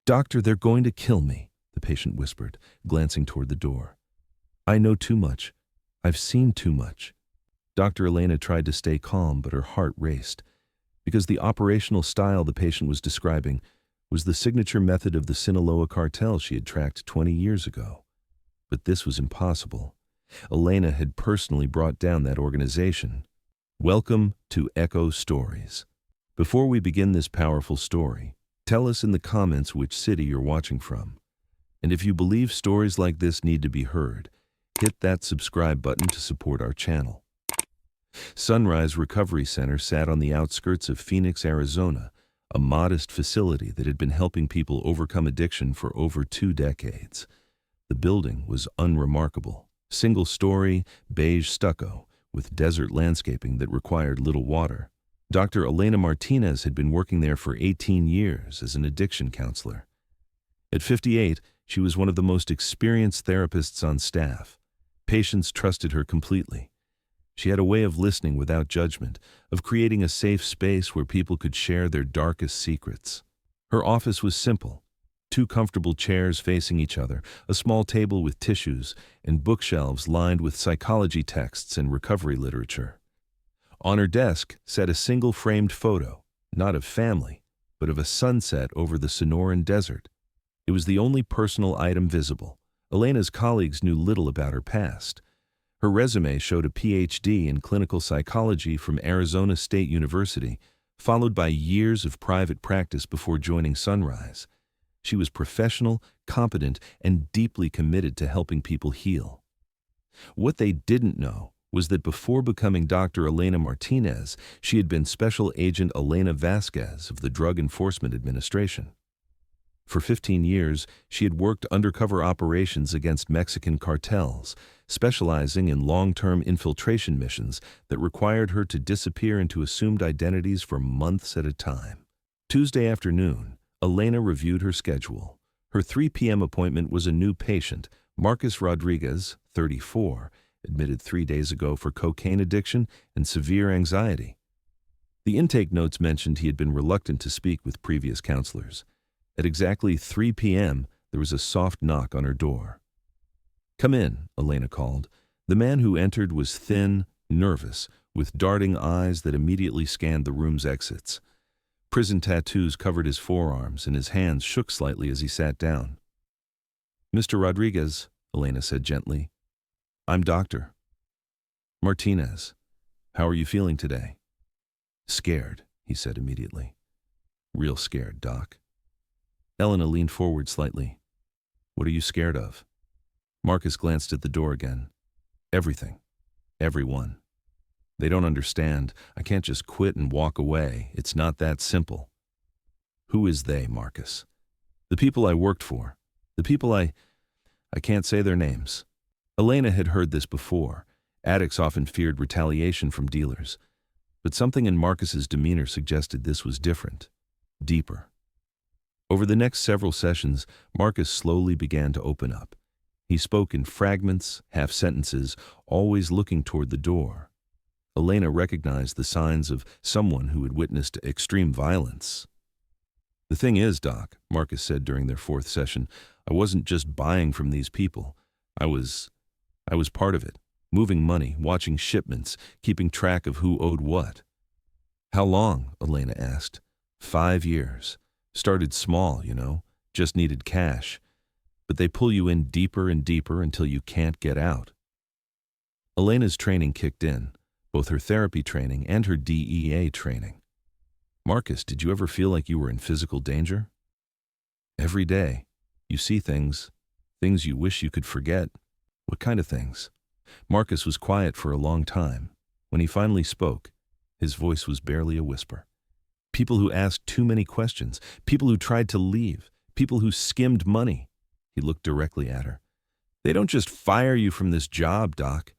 "Doctor, they're going to kill me," the patient whispered, glancing toward the door. "I know too much. I've seen too much." Dr. Elena tried to stay calm, but her heart raced, because the operational style the patient was describing was the signature method of the Sinaloa cartel she had tracked 20 years ago. But this was impossible. Elena had personally brought down that organization. Welcome to Echo Stories. Before we begin this powerful story, tell us in the comments which city you're watching from. And if you believe stories like this need to be heard, hit that subscribe button to support our channel. Sunrise Recovery Center sat on the outskirts of Phoenix, Arizona, a modest facility that had been helping people overcome addiction for over 2 decades. The building was unremarkable. Single-story, beige stucco, with desert landscaping that required little water. Dr. Elena Martinez had been working there for 18 years as an addiction counselor. At 58, she was one of the most experienced therapists on staff. Patients trusted her completely. She had a way of listening without judgment, of creating a safe space where people could share their darkest secrets. Her office was simple. 2 comfortable chairs facing each other, a small table with tissues, and bookshelves lined with psychology texts and recovery literature. On her desk sat a single framed photo, not of family, but of a sunset over the Sonoran Desert. It was the only personal item visible. Elena's colleagues knew little about her past. Her resume showed a PhD in clinical psychology from Arizona State University, followed by years of private practice before joining Sunrise. She was professional, competent, and deeply committed to helping people heal. What they didn't know was that before becoming Dr. Elena Martinez, she had been Special Agent Elena Vasquez of the Drug Enforcement Administration. For 15 years, she had worked undercover operations against Mexican cartels, specializing in long-term infiltration missions that required her to disappear into assumed identities for months at a time. Tuesday afternoon, Elena reviewed her schedule. Her 3 p.m. appointment was a new patient, Marcus Rodriguez, 34, admitted 3 days ago for cocaine addiction and severe anxiety. The intake notes mentioned he had been reluctant to speak with previous counselors. At exactly 3 p.m., there was a soft knock on her door. "Come in," Elena called. The man who entered was thin, nervous, with darting eyes that immediately scanned the room's exits. Prison tattoos covered his forearms, and his hands shook slightly as he sat down. "Mr. Rodriguez," Elena said gently. "I'm Dr. Martinez. How are you feeling today?" "Scared," he said immediately. "Real scared, Doc." Elena leaned forward slightly. "What are you scared of?" Marcus glanced at the door again. "Everything. Everyone. They don't understand. I can't just quit and walk away. It's not that simple." "Who is they, Marcus?" "The people I worked for. The people I can't say their names." Elena had heard this before. Addicts often feared retaliation from dealers. But something in Marcus's demeanor suggested this was different, deeper. Over the next several sessions, Marcus slowly began to open up. He spoke in fragments, half-sentences, always looking toward the door. Elena recognized the signs of someone who had witnessed extreme violence. "The thing is, Doc," Marcus said during their 4th session, "I wasn't just buying from these people. I was part of it, moving money, watching shipments, keeping track of who owed what." "How long?" Elena asked. 5 years. Started small, just needed cash. But they pull you in deeper and deeper until you can't get out." Elena's training kicked in, both her therapy training and her DEA training. "Marcus, did you ever feel like you were in physical danger?" "Every day. You see things you wish you could forget." "What kind of things?" Marcus was quiet for a long time. When he finally spoke, his voice was barely a whisper. "People who asked too many questions, people who tried to leave, people who skimmed money." He looked directly at her. "They don't just fire you from this job, Doc."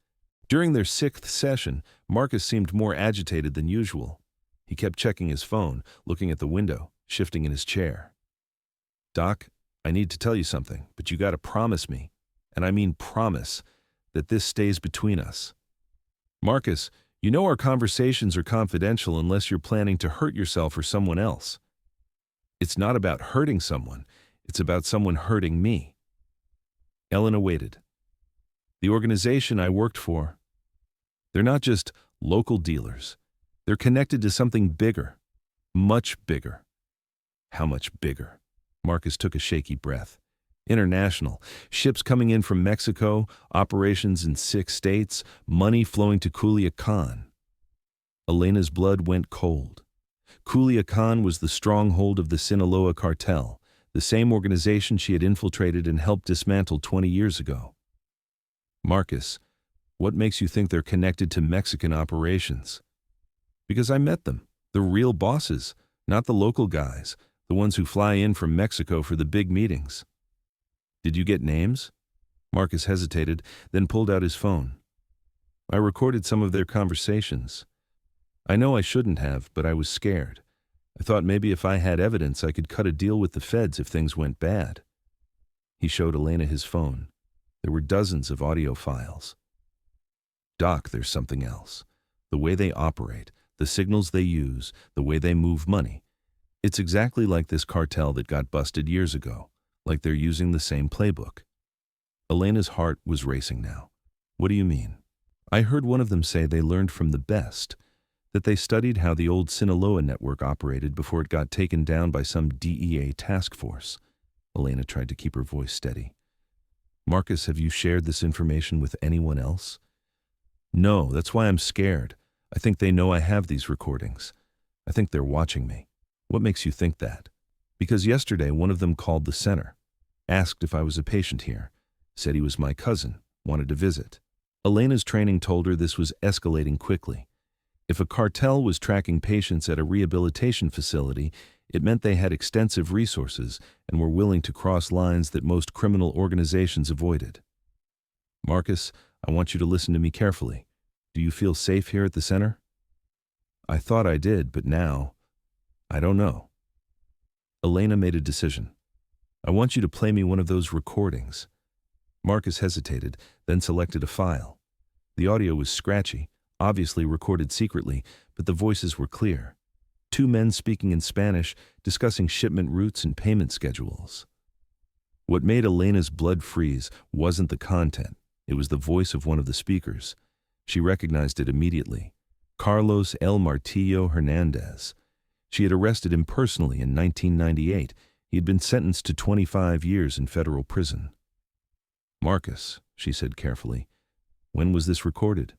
During their 6th session, Marcus seemed more agitated than usual. He kept checking his phone, looking at the window, shifting in his chair. "Doc, I need to tell you something, but you gotta promise me, and I mean promise, that this stays between us." "Marcus, you know our conversations are confidential unless you're planning to hurt yourself or someone else." "It's not about hurting someone. It's about someone hurting me. Elena waited. The organization I worked for, they're not just local dealers. They're connected to something bigger, much bigger. How much bigger? Marcus took a shaky breath. International. Ships coming in from Mexico, operations in 6 states, money flowing to Culiacan. Elena's blood went cold. Culiacan was the stronghold of the Sinaloa Cartel, the same organization she had infiltrated and helped dismantle 20 years ago. Marcus, what makes you think they're connected to Mexican operations? Because I met them, the real bosses, not the local guys, the ones who fly in from Mexico for the big meetings. Did you get names? Marcus hesitated, then pulled out his phone. I recorded some of their conversations. I know I shouldn't have, but I was scared. I thought maybe if I had evidence I could cut a deal with the feds if things went bad. He showed Elena his phone. There were dozens of audio files. Doc, there's something else. The way they operate, the signals they use, the way they move money. It's exactly like this cartel that got busted years ago, like they're using the same playbook. Elena's heart was racing now. What do you mean? I heard one of them say they learned from the best, that they studied how the old Sinaloa network operated before it got taken down by some DEA task force. Elena tried to keep her voice steady. Marcus, have you shared this information with anyone else? No, that's why I'm scared. I think they know I have these recordings. I think they're watching me. What makes you think that? Because yesterday one of them called the center, asked if I was a patient here, said he was my cousin, wanted to visit. Elena's training told her this was escalating quickly. If a cartel was tracking patients at a rehabilitation facility, it meant they had extensive resources and were willing to cross lines that most criminal organizations avoided. Marcus, I want you to listen to me carefully. Do you feel safe here at the center? I thought I did, but now, I don't know. Elena made a decision. I want you to play me one of those recordings. Marcus hesitated, then selected a file. The audio was scratchy, obviously recorded secretly, but the voices were clear. 2 men speaking in Spanish, discussing shipment routes and payment schedules. What made Elena's blood freeze wasn't the content. It was the voice of one of the speakers. She recognized it immediately. Carlos El Martillo Hernandez. She had arrested him personally in 1998. He had been sentenced to 25 years in federal prison. Marcus, she said carefully, when was this recorded?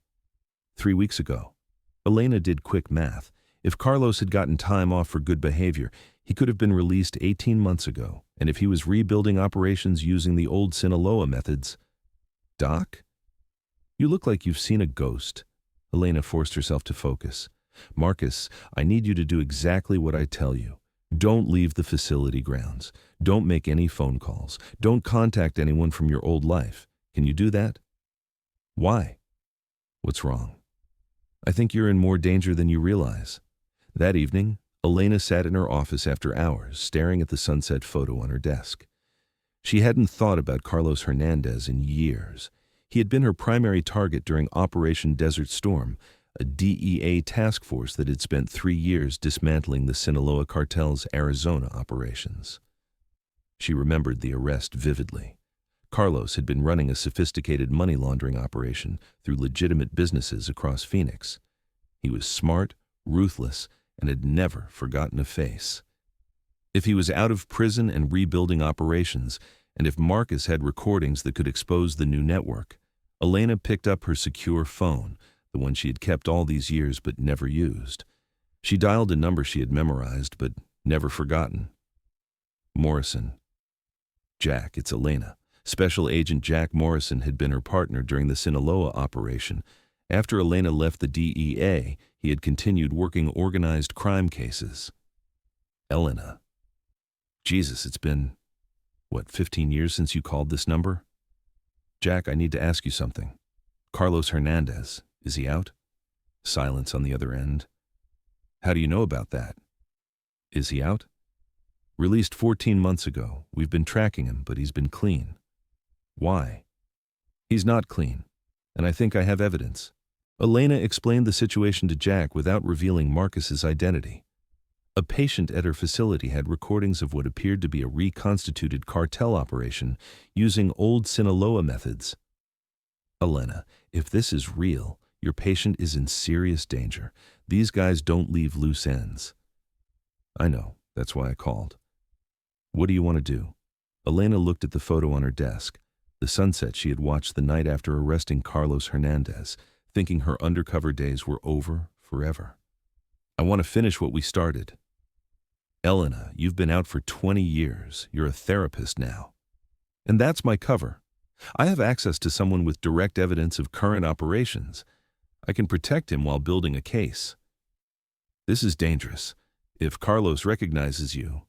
3 weeks ago. Elena did quick math. If Carlos had gotten time off for good behavior, he could have been released 18 months ago, and if he was rebuilding operations using the old Sinaloa methods... Doc? You look like you've seen a ghost. Elena forced herself to focus. Marcus, I need you to do exactly what I tell you. Don't leave the facility grounds. Don't make any phone calls. Don't contact anyone from your old life. Can you do that? Why? What's wrong? I think you're in more danger than you realize. That evening, Elena sat in her office after hours, staring at the sunset photo on her desk. She hadn't thought about Carlos Hernandez in years. He had been her primary target during Operation Desert Storm, a DEA task force that had spent 3 years dismantling the Sinaloa cartel's Arizona operations. She remembered the arrest vividly. Carlos had been running a sophisticated money laundering operation through legitimate businesses across Phoenix. He was smart, ruthless, and had never forgotten a face. If he was out of prison and rebuilding operations, and if Marcus had recordings that could expose the new network, Elena picked up her secure phone, the one she had kept all these years but never used. She dialed a number she had memorized but never forgotten. Morrison. Jack, it's Elena. Special Agent Jack Morrison had been her partner during the Sinaloa operation. After Elena left the DEA, he had continued working organized crime cases. Elena. Jesus, it's been, 15 years since you called this number? Jack, I need to ask you something. Carlos Hernandez, is he out? Silence on the other end. How do you know about that? Is he out? Released 14 months ago. We've been tracking him, but he's been clean. Why? He's not clean, and I think I have evidence. Elena explained the situation to Jack without revealing Marcus's identity. A patient at her facility had recordings of what appeared to be a reconstituted cartel operation using old Sinaloa methods. Elena, if this is real, your patient is in serious danger. These guys don't leave loose ends. I know, that's why I called. What do you want to do? Elena looked at the photo on her desk, the sunset she had watched the night after arresting Carlos Hernandez, thinking her undercover days were over forever. I want to finish what we started. Elena, you've been out for 20 years. You're a therapist now. And that's my cover. I have access to someone with direct evidence of current operations. I can protect him while building a case. This is dangerous. If Carlos recognizes you,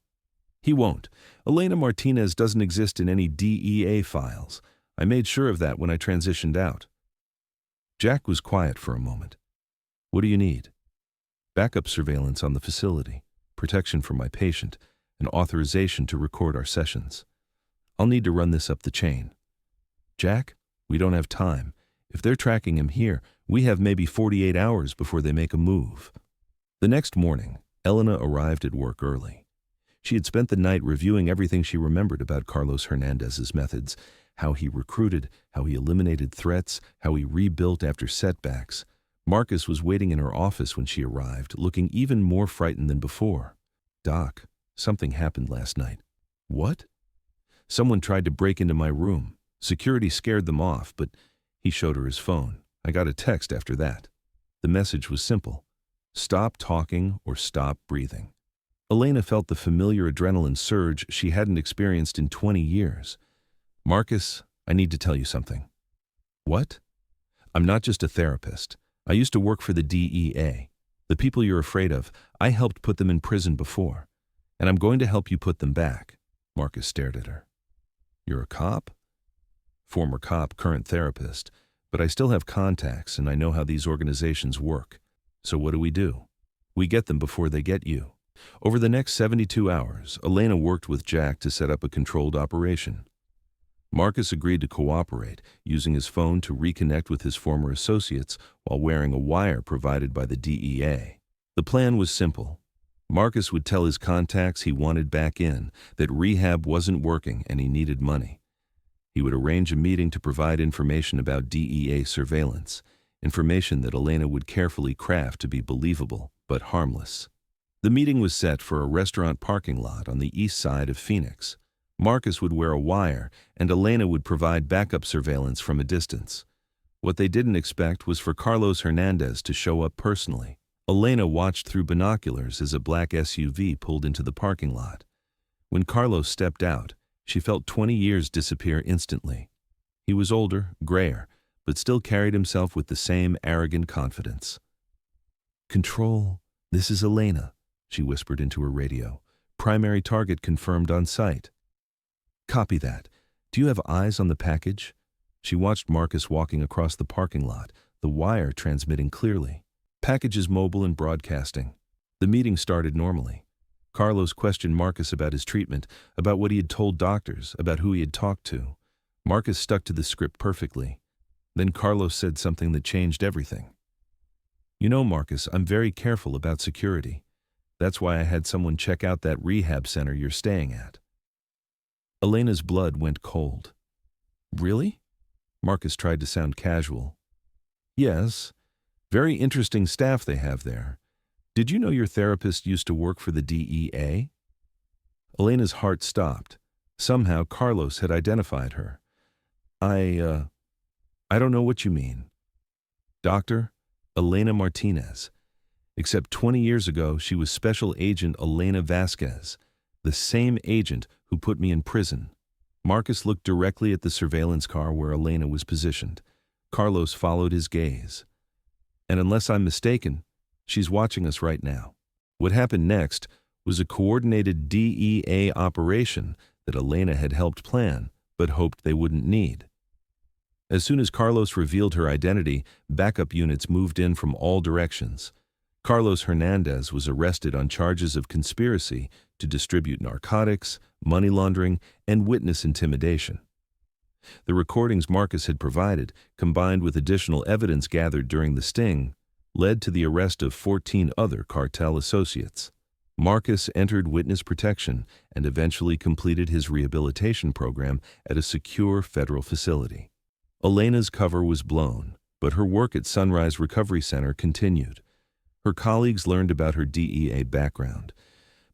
he won't. Elena Martinez doesn't exist in any DEA files. I made sure of that when I transitioned out. Jack was quiet for a moment. What do you need? Backup surveillance on the facility, protection for my patient, and authorization to record our sessions. I'll need to run this up the chain. Jack, we don't have time. If they're tracking him here, we have maybe 48 hours before they make a move. The next morning, Elena arrived at work early. She had spent the night reviewing everything she remembered about Carlos Hernandez's methods, how he recruited, how he eliminated threats, how he rebuilt after setbacks. Marcus was waiting in her office when she arrived, looking even more frightened than before. Doc, something happened last night. What? Someone tried to break into my room. Security scared them off, but he showed her his phone. I got a text after that. The message was simple. Stop talking or stop breathing. Elena felt the familiar adrenaline surge she hadn't experienced in 20 years. Marcus, I need to tell you something. What? I'm not just a therapist. I used to work for the DEA. The people you're afraid of, I helped put them in prison before. And I'm going to help you put them back. Marcus stared at her. You're a cop? Former cop, current therapist. But I still have contacts and I know how these organizations work. So what do? We get them before they get you. Over the next 72 hours, Elena worked with Jack to set up a controlled operation. Marcus agreed to cooperate, using his phone to reconnect with his former associates while wearing a wire provided by the DEA. The plan was simple. Marcus would tell his contacts he wanted back in, that rehab wasn't working and he needed money. He would arrange a meeting to provide information about DEA surveillance, information that Elena would carefully craft to be believable but harmless. The meeting was set for a restaurant parking lot on the east side of Phoenix. Marcus would wear a wire, and Elena would provide backup surveillance from a distance. What they didn't expect was for Carlos Hernandez to show up personally. Elena watched through binoculars as a black SUV pulled into the parking lot. When Carlos stepped out, she felt 20 years disappear instantly. He was older, grayer, but still carried himself with the same arrogant confidence. Control, this is Elena, she whispered into her radio. Primary target confirmed on site. Copy that. Do you have eyes on the package? She watched Marcus walking across the parking lot, the wire transmitting clearly. Package is mobile and broadcasting. The meeting started normally. Carlos questioned Marcus about his treatment, about what he had told doctors, about who he had talked to. Marcus stuck to the script perfectly. Then Carlos said something that changed everything. You know, Marcus, I'm very careful about security. That's why I had someone check out that rehab center you're staying at. Elena's blood went cold. Really? Marcus tried to sound casual. Yes. Very interesting staff they have there. Did you know your therapist used to work for the DEA? Elena's heart stopped. Somehow Carlos had identified her. I don't know what you mean. Doctor, Elena Martinez. Except 20 years ago, she was Special Agent Elena Vasquez, the same agent who put me in prison. Marcus looked directly at the surveillance car where Elena was positioned. Carlos followed his gaze. And unless I'm mistaken, she's watching us right now. What happened next was a coordinated DEA operation that Elena had helped plan, but hoped they wouldn't need. As soon as Carlos revealed her identity, backup units moved in from all directions. Carlos Hernandez was arrested on charges of conspiracy to distribute narcotics, money laundering, and witness intimidation. The recordings Marcus had provided, combined with additional evidence gathered during the sting, led to the arrest of 14 other cartel associates. Marcus entered witness protection and eventually completed his rehabilitation program at a secure federal facility. Elena's cover was blown, but her work at Sunrise Recovery Center continued. Her colleagues learned about her DEA background,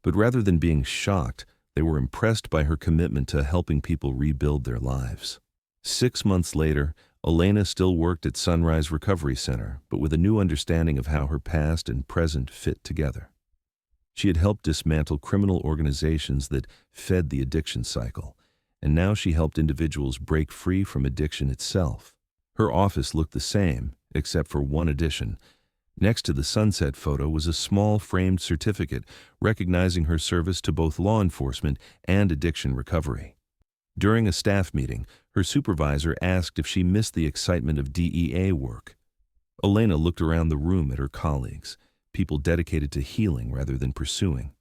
but rather than being shocked, they were impressed by her commitment to helping people rebuild their lives. 6 months later, Elena still worked at Sunrise Recovery Center, but with a new understanding of how her past and present fit together. She had helped dismantle criminal organizations that fed the addiction cycle, and now she helped individuals break free from addiction itself. Her office looked the same, except for one addition. Next to the sunset photo was a small framed certificate recognizing her service to both law enforcement and addiction recovery. During a staff meeting, her supervisor asked if she missed the excitement of DEA work. Elena looked around the room at her colleagues, people dedicated to healing rather than pursuing.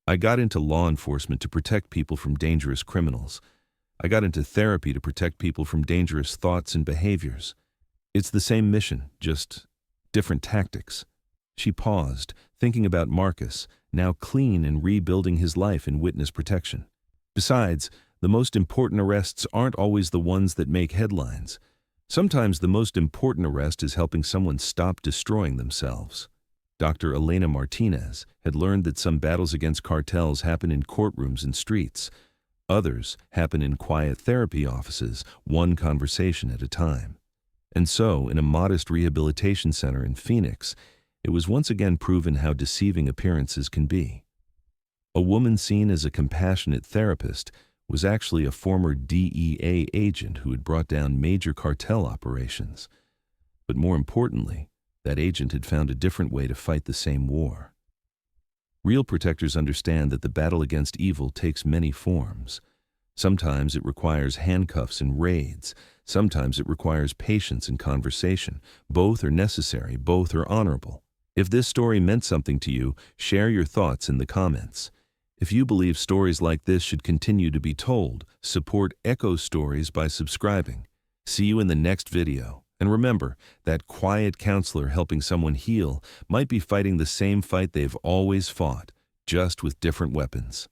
"I got into law enforcement to protect people from dangerous criminals. I got into therapy to protect people from dangerous thoughts and behaviors. It's the same mission, just different tactics." She paused, thinking about Marcus, now clean and rebuilding his life in witness protection. Besides, the most important arrests aren't always the ones that make headlines. Sometimes the most important arrest is helping someone stop destroying themselves. Dr. Elena Martinez had learned that some battles against cartels happen in courtrooms and streets. Others happen in quiet therapy offices, one conversation at a time. And so, in a modest rehabilitation center in Phoenix, it was once again proven how deceiving appearances can be. A woman seen as a compassionate therapist was actually a former DEA agent who had brought down major cartel operations. But more importantly, that agent had found a different way to fight the same war. Real protectors understand that the battle against evil takes many forms. Sometimes it requires handcuffs and raids. Sometimes it requires patience and conversation. Both are necessary, both are honorable. If this story meant something to you, share your thoughts in the comments. If you believe stories like this should continue to be told, support Echo Stories by subscribing. See you in the next video. And remember, that quiet counselor helping someone heal might be fighting the same fight they've always fought, just with different weapons.